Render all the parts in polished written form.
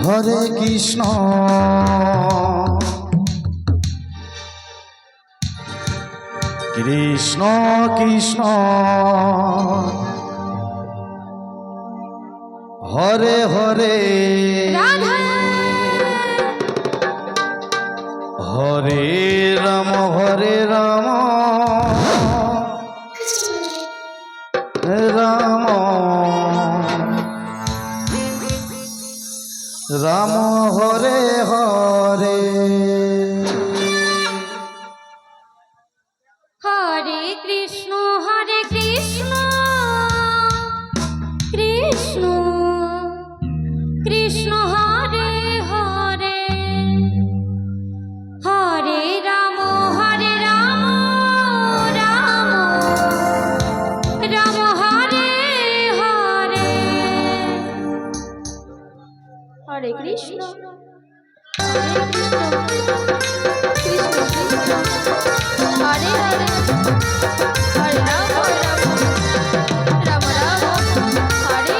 Hare Krishna Krishna Krishna Hare Hare Hare Ram Ram Ram Hare Hare Hare Krishna Krishna Krishna Hare Hare Hare Ram Ram Ram Hare Hare Hare Krishna Hare Hare Hare Ram Ram Hare Hare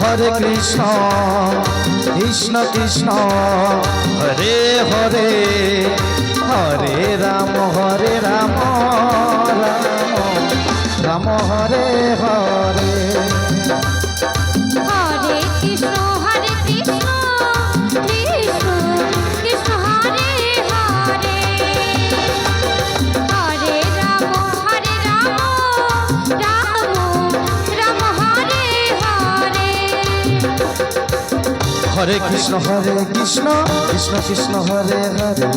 Hare Krishna Krishna Krishna Hare Hare Hare Ram Ram Ram Hare Hare Hare Krishna Krishna Krishna Hare Hare Hare Ram Ram Hare Hare Hare Krishna Krishna Krishna Hare Hare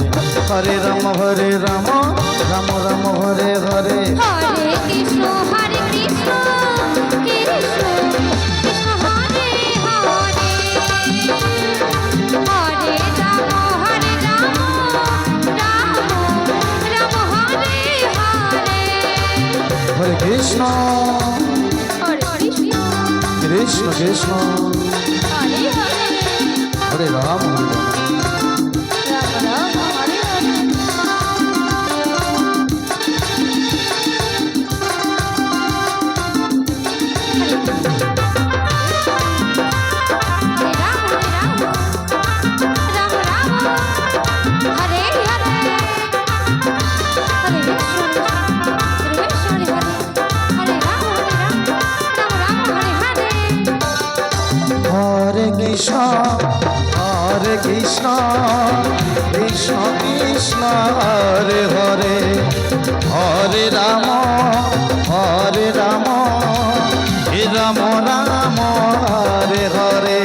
Hare Ram Ram Ram Hare Hare Hare Krishna Krishna Krishna Hare Hare Hare Ram Ram Hare Hare Hare Krishna Krishna Krishna Hare Hare Hare Ram Ram Hare Hare Hare Krishna Krishna Krishna Hare Hare Hare Ram Ram Ram Hare Hare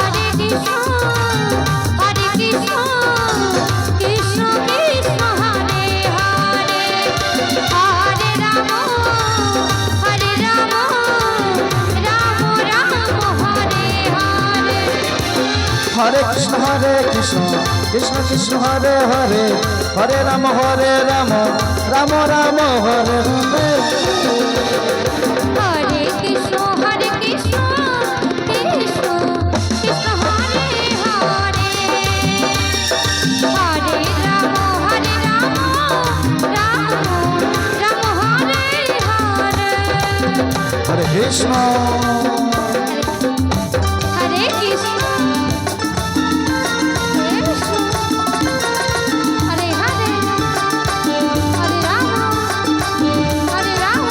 Hare Krishna Krishna Krishna Hare Hare Hare Ram Ram Hare Hare Hare Krishna Krishna Krishna Hare Hare Hare Ram Ram Ram Hare Hare Hare Krishna Krishna Krishna Hare Hare Hare Ram Ram Hare Hare Hare Krishna Hare Krishna Hare Hare Hare Ram Ram Hare Krishna Hare Ram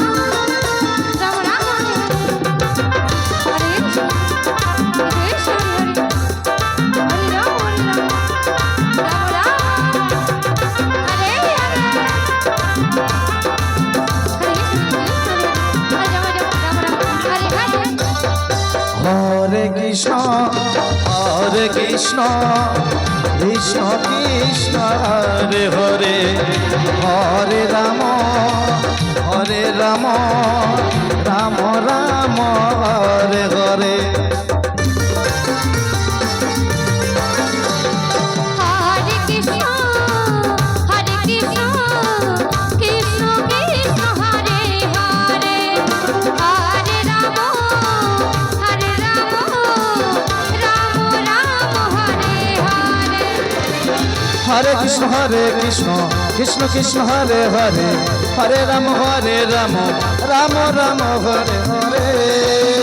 Hare Hare Krishna Krishna Krishna Hare Hare Hare Ram Ram Ram Hare Hare Hare Krishna Krishna Krishna Hare Hare Hare Ram Ram Ram Ram Hare Hare